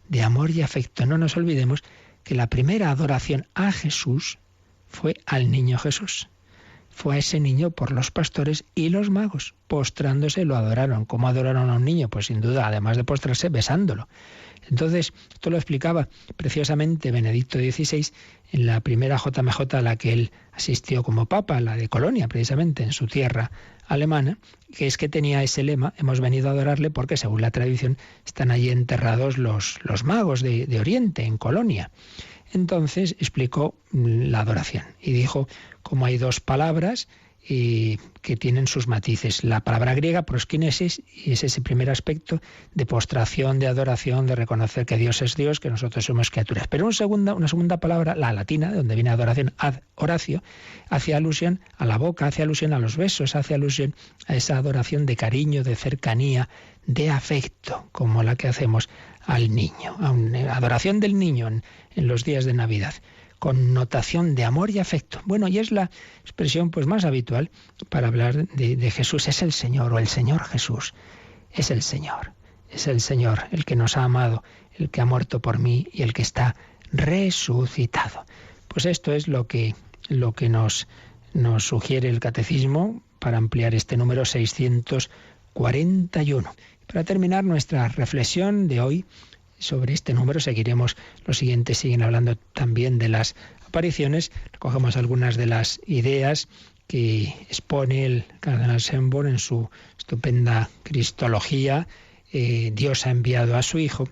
De amor y afecto. No nos olvidemos que la primera adoración a Jesús fue al niño Jesús. Fue a ese niño por los pastores y los magos. Postrándose lo adoraron. ¿Cómo adoraron a un niño? Pues sin duda, además de postrarse, besándolo. Entonces, esto lo explicaba preciosamente Benedicto XVI en la primera JMJ a la que él asistió como papa, la de Colonia, precisamente, en su tierra alemana, que es que tenía ese lema, hemos venido a adorarle porque, según la tradición, están allí enterrados los magos de Oriente, en Colonia. Entonces explicó la adoración y dijo cómo hay dos palabras que tienen sus matices. La palabra griega, proskinesis, y es ese primer aspecto de postración, de adoración, de reconocer que Dios es Dios, que nosotros somos criaturas. Pero una segunda palabra, la latina, de donde viene adoración, ad horatio, hace alusión a la boca, hace alusión a los besos, hace alusión a esa adoración de cariño, de cercanía, de afecto, como la que hacemos al niño, a una adoración del niño en los días de Navidad. Connotación de amor y afecto. Bueno, y es la expresión pues más habitual para hablar de Jesús. Es el Señor o el Señor Jesús. Es el Señor. Es el Señor el que nos ha amado, el que ha muerto por mí y el que está resucitado. Pues esto es lo que nos sugiere el Catecismo para ampliar este número 641. Para terminar nuestra reflexión de hoy sobre este número, seguiremos, los siguientes siguen hablando también de las apariciones. Recogemos algunas de las ideas que expone el cardenal Schönborn en su estupenda Cristología, Dios ha enviado a su Hijo,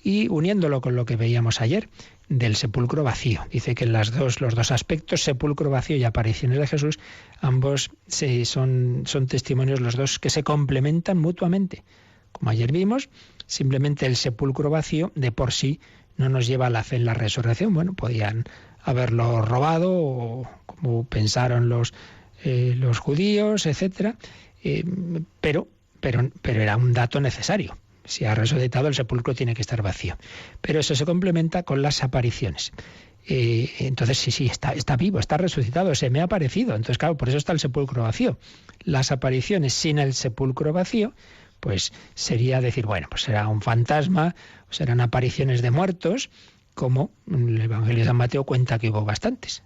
y uniéndolo con lo que veíamos ayer del sepulcro vacío. Dice que los dos aspectos, sepulcro vacío y apariciones de Jesús, ambos son testimonios los dos que se complementan mutuamente. Como ayer vimos, simplemente el sepulcro vacío de por sí no nos lleva a la fe en la resurrección. Bueno, podían haberlo robado, o como pensaron los judíos, etcétera, pero era un dato necesario. Si ha resucitado, el sepulcro tiene que estar vacío. Pero eso se complementa con las apariciones. Entonces sí, está vivo, está resucitado, se me ha aparecido. Entonces, claro, por eso está el sepulcro vacío. Las apariciones sin el sepulcro vacío pues sería decir, bueno, pues será un fantasma, o serán apariciones de muertos, como el Evangelio de San Mateo cuenta que hubo bastantes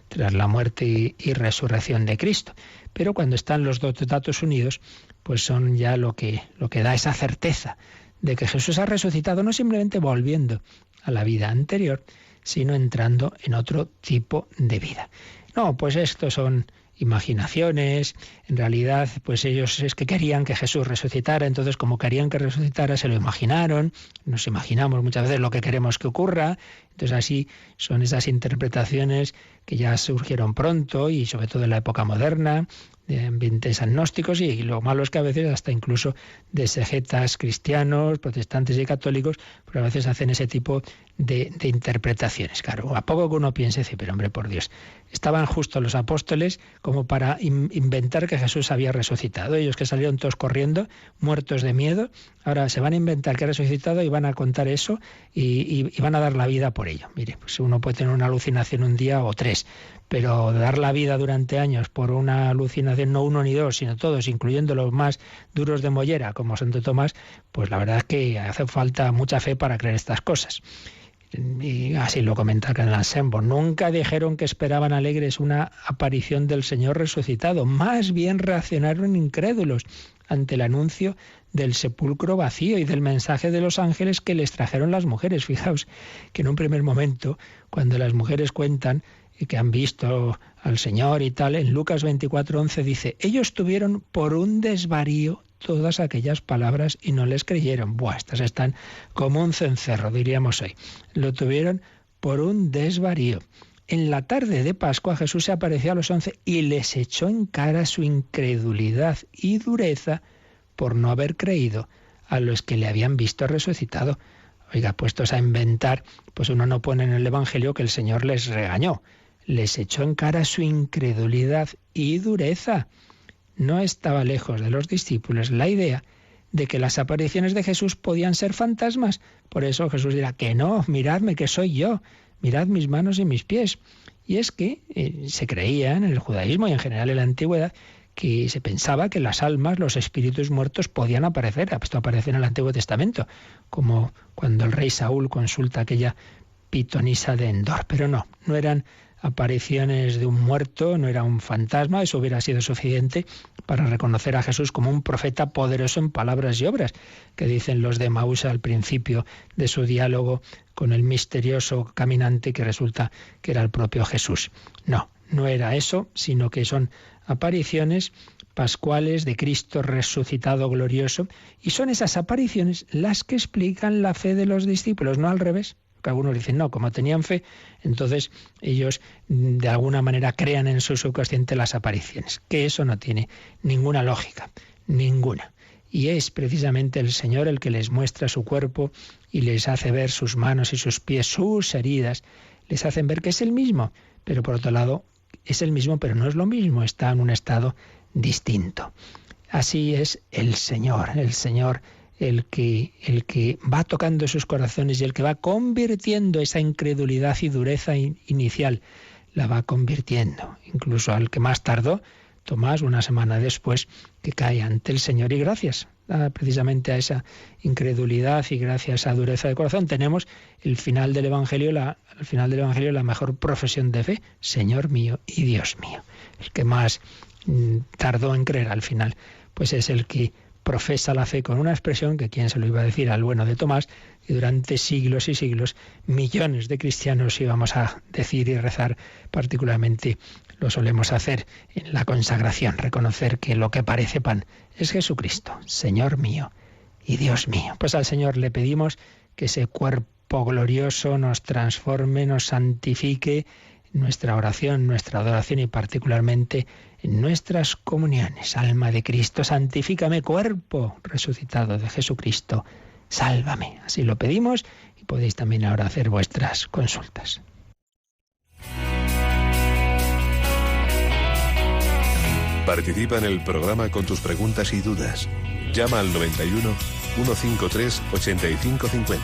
tras la muerte y resurrección de Cristo. Pero cuando están los dos datos unidos, pues son ya lo que da esa certeza de que Jesús ha resucitado, no simplemente volviendo a la vida anterior, sino entrando en otro tipo de vida. No, pues estos son imaginaciones, en realidad pues ellos es que querían que Jesús resucitara, entonces como querían que resucitara se lo imaginaron, nos imaginamos muchas veces lo que queremos que ocurra, entonces así son esas interpretaciones que ya surgieron pronto y sobre todo en la época moderna, de ambientes agnósticos, y lo malo es que a veces hasta incluso de exegetas cristianos, protestantes y católicos, pero a veces hacen ese tipo de interpretaciones. Claro, a poco que uno piense, dice, pero hombre, por Dios, estaban justo los apóstoles como para inventar que Jesús había resucitado. Ellos que salieron todos corriendo, muertos de miedo, ahora se van a inventar que ha resucitado y van a contar eso y van a dar la vida por ello. Mire, pues uno puede tener una alucinación un día o tres, pero dar la vida durante años por una alucinación, no uno ni dos, sino todos, incluyendo los más duros de mollera, como Santo Tomás, pues la verdad es que hace falta mucha fe para creer estas cosas. Y así lo comenta en el Sembo. Nunca dijeron que esperaban alegres una aparición del Señor resucitado, más bien reaccionaron incrédulos ante el anuncio del sepulcro vacío y del mensaje de los ángeles que les trajeron las mujeres. Fijaos que en un primer momento, cuando las mujeres cuentan que han visto al Señor y tal, en Lucas 24:11 dice, ellos tuvieron por un desvarío todas aquellas palabras y no les creyeron. Buah, estas están como un cencerro, diríamos hoy. Lo tuvieron por un desvarío. En la tarde de Pascua Jesús se apareció a los 11 y les echó en cara su incredulidad y dureza por no haber creído a los que le habían visto resucitado. Oiga, puestos a inventar, pues uno no pone en el Evangelio que el Señor les regañó. Les echó en cara su incredulidad y dureza. No estaba lejos de los discípulos la idea de que las apariciones de Jesús podían ser fantasmas. Por eso Jesús dirá que no, miradme que soy yo, mirad mis manos y mis pies. Y es que se creía en el judaísmo y en general en la antigüedad que se pensaba que las almas, los espíritus muertos podían aparecer. Esto aparece en el Antiguo Testamento, como cuando el rey Saúl consulta aquella pitonisa de Endor. Pero no eran apariciones de un muerto, no era un fantasma. Eso hubiera sido suficiente para reconocer a Jesús como un profeta poderoso en palabras y obras, que dicen los de Maús al principio de su diálogo con el misterioso caminante que resulta que era el propio Jesús. No era eso, sino que son apariciones pascuales de Cristo resucitado glorioso, y son esas apariciones las que explican la fe de los discípulos, no al revés. Que algunos dicen, no, como tenían fe, entonces ellos de alguna manera crean en su subconsciente las apariciones, que eso no tiene ninguna lógica, ninguna. Y es precisamente el Señor el que les muestra su cuerpo y les hace ver sus manos y sus pies, sus heridas, les hacen ver que es el mismo, pero por otro lado es el mismo, pero no es lo mismo, está en un estado distinto. Así es el Señor el que va tocando sus corazones y el que va convirtiendo esa incredulidad y dureza inicial, la va convirtiendo. Incluso al que más tardó, Tomás, una semana después, que cae ante el Señor, y gracias precisamente a esa incredulidad y gracias a esa dureza de corazón tenemos al final del Evangelio la mejor profesión de fe, Señor mío y Dios mío. El que más tardó en creer al final, pues es el que profesa la fe con una expresión que quién se lo iba a decir al bueno de Tomás, y durante siglos y siglos millones de cristianos íbamos a decir y rezar, particularmente lo solemos hacer en la consagración, reconocer que lo que parece pan es Jesucristo, Señor mío y Dios mío. Pues al Señor le pedimos que ese cuerpo glorioso nos transforme, nos santifique, nuestra oración, nuestra adoración y particularmente en nuestras comuniones. Alma de Cristo, santifícame, cuerpo resucitado de Jesucristo, sálvame. Así lo pedimos y podéis también ahora hacer vuestras consultas. Participa en el programa con tus preguntas y dudas. Llama al 91 153 8550.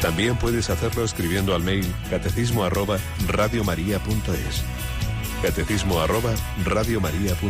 También puedes hacerlo escribiendo al mail catecismo@radiomaria.es. catecismo@radiomaria.es.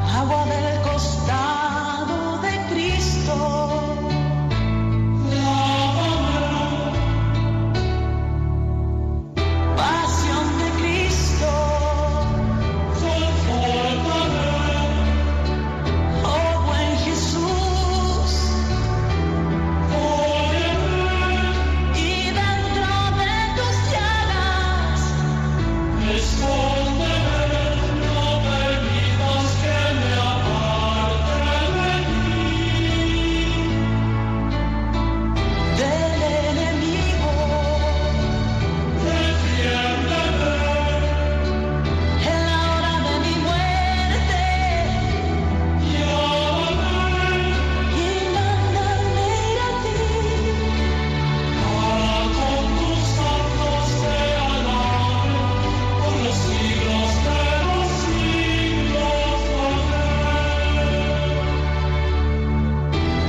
Agua del costado de Cristo, pasión de Cristo, oh buen Jesús, y dentro de tus llagas, del enemigo, en la hora de mi muerte, y mándame ir a ti, para con tus santos te alabe, por los siglos de los siglos.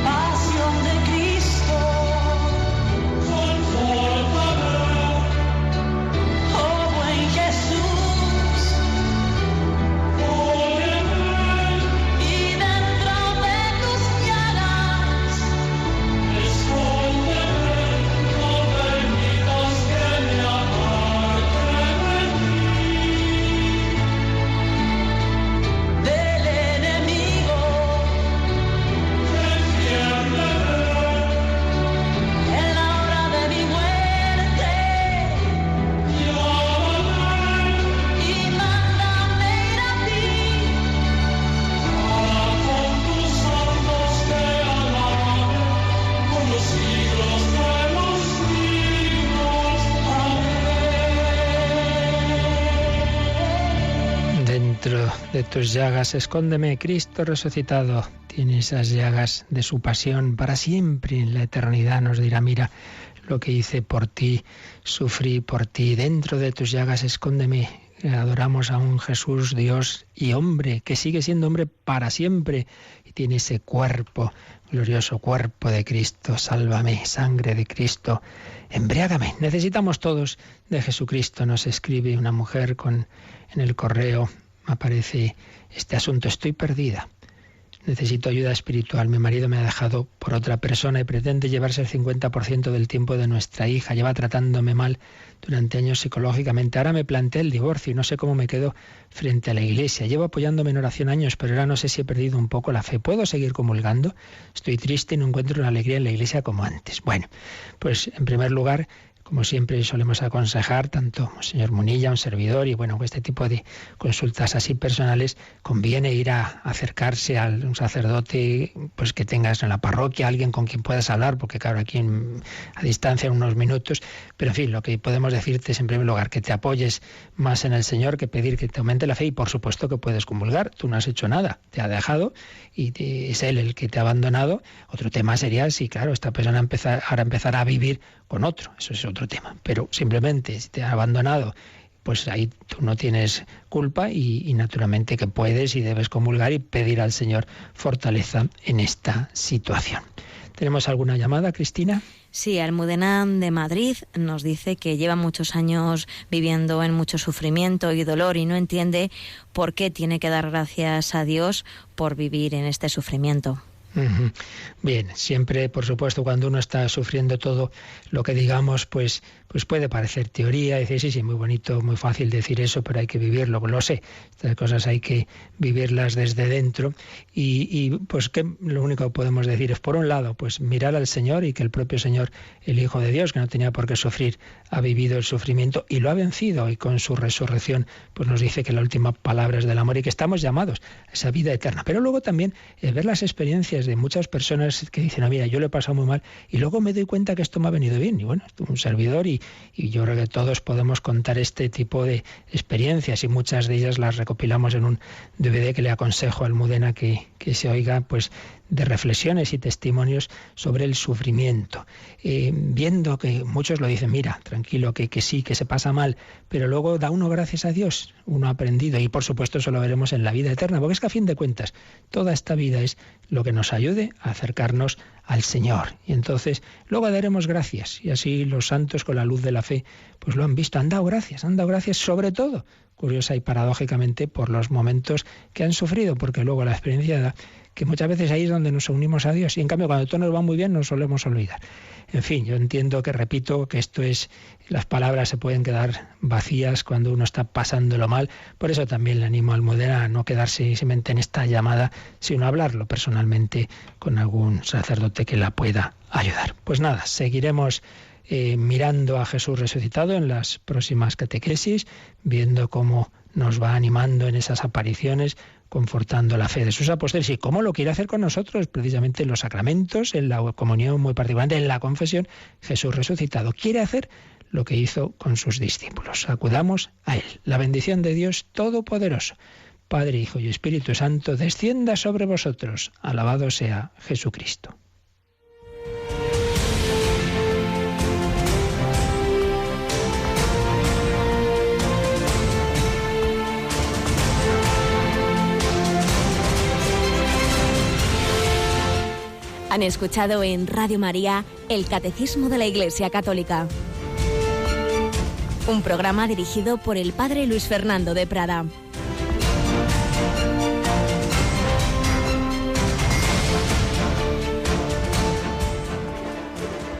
Pasión de Cristo, oh buen Jesús, y dentro de tus llagas, no permitas que me aparte del enemigo, en la hora de mi muerte, y mándame ir a ti, para con tus santos te alabe, por los siglos de los siglos. Amén. Dentro de tus llagas, escóndeme, Cristo resucitado. Tiene esas llagas de su pasión para siempre. En la eternidad nos dirá, mira lo que hice por ti, sufrí por ti. Dentro de tus llagas, escóndeme. Adoramos a un Jesús, Dios y hombre, que sigue siendo hombre para siempre. Y tiene ese cuerpo, glorioso cuerpo de Cristo. Sálvame, sangre de Cristo. Embriágame. Necesitamos todos de Jesucristo. Nos escribe una mujer en el correo. Aparece este asunto: estoy perdida. Necesito ayuda espiritual. Mi marido me ha dejado por otra persona y pretende llevarse el 50% del tiempo de nuestra hija. Lleva tratándome mal durante años psicológicamente. Ahora me planteé el divorcio y no sé cómo me quedo frente a la Iglesia. Llevo apoyándome en oración años, pero ahora no sé si he perdido un poco la fe. ¿Puedo seguir comulgando? Estoy triste y no encuentro la alegría en la Iglesia como antes. Bueno, pues en primer lugar, como siempre solemos aconsejar, tanto señor Munilla, un servidor, y bueno, este tipo de consultas así personales, conviene ir a acercarse a un sacerdote pues que tengas en la parroquia, alguien con quien puedas hablar, porque claro, aquí a distancia en unos minutos, pero en fin, lo que podemos decirte es en primer lugar que te apoyes más en el Señor, que pedir que te aumente la fe, y por supuesto que puedes comulgar. Tú no has hecho nada, te ha dejado y es Él el que te ha abandonado. Otro tema sería si, claro, esta persona ahora empezará a vivir con otro, eso es otro tema, pero simplemente si te ha abandonado, pues ahí tú no tienes culpa y naturalmente que puedes y debes comulgar y pedir al Señor fortaleza en esta situación. ¿Tenemos alguna llamada, Cristina? Sí, Almudena de Madrid nos dice que lleva muchos años viviendo en mucho sufrimiento y dolor y no entiende por qué tiene que dar gracias a Dios por vivir en este sufrimiento. Bien, siempre, por supuesto, cuando uno está sufriendo todo lo que digamos, pues puede parecer teoría, y decir, sí, muy bonito, muy fácil decir eso, pero hay que vivirlo, lo sé, estas cosas hay que vivirlas desde dentro, y pues que lo único que podemos decir es, por un lado, pues mirar al Señor, y que el propio Señor, el Hijo de Dios, que no tenía por qué sufrir, ha vivido el sufrimiento y lo ha vencido, y con su resurrección pues nos dice que la última palabra es del amor y que estamos llamados a esa vida eterna. Pero luego también ver las experiencias de muchas personas que dicen, mira, yo lo he pasado muy mal y luego me doy cuenta que esto me ha venido bien. Y bueno, un servidor y yo creo que todos podemos contar este tipo de experiencias, y muchas de ellas las recopilamos en un DVD que le aconsejo a Almudena que se oiga, pues de reflexiones y testimonios sobre el sufrimiento, viendo que muchos lo dicen, mira, tranquilo, que sí, que se pasa mal, pero luego da uno gracias a Dios, uno ha aprendido, y por supuesto eso lo veremos en la vida eterna, porque es que a fin de cuentas toda esta vida es lo que nos ayude a acercarnos al Señor. Y entonces luego daremos gracias, y así los santos con la luz de la fe pues lo han visto, han dado gracias sobre todo, curiosa y paradójicamente, por los momentos que han sufrido, porque luego la experiencia da que muchas veces ahí es donde nos unimos a Dios, y en cambio cuando todo nos va muy bien nos solemos olvidar. En fin, yo entiendo que, repito, que esto es, las palabras se pueden quedar vacías cuando uno está pasándolo mal, por eso también le animo a Almudena a no quedarse simplemente en esta llamada, sino a hablarlo personalmente con algún sacerdote que la pueda ayudar. Pues nada, seguiremos mirando a Jesús resucitado en las próximas catequesis, viendo cómo nos va animando en esas apariciones, confortando la fe de sus apóstoles y cómo lo quiere hacer con nosotros, precisamente en los sacramentos, en la comunión, muy particularmente en la confesión. Jesús resucitado quiere hacer lo que hizo con sus discípulos. Acudamos a Él. La bendición de Dios Todopoderoso, Padre, Hijo y Espíritu Santo, descienda sobre vosotros. Alabado sea Jesucristo. Han escuchado en Radio María el Catecismo de la Iglesia Católica, un programa dirigido por el Padre Luis Fernando de Prada.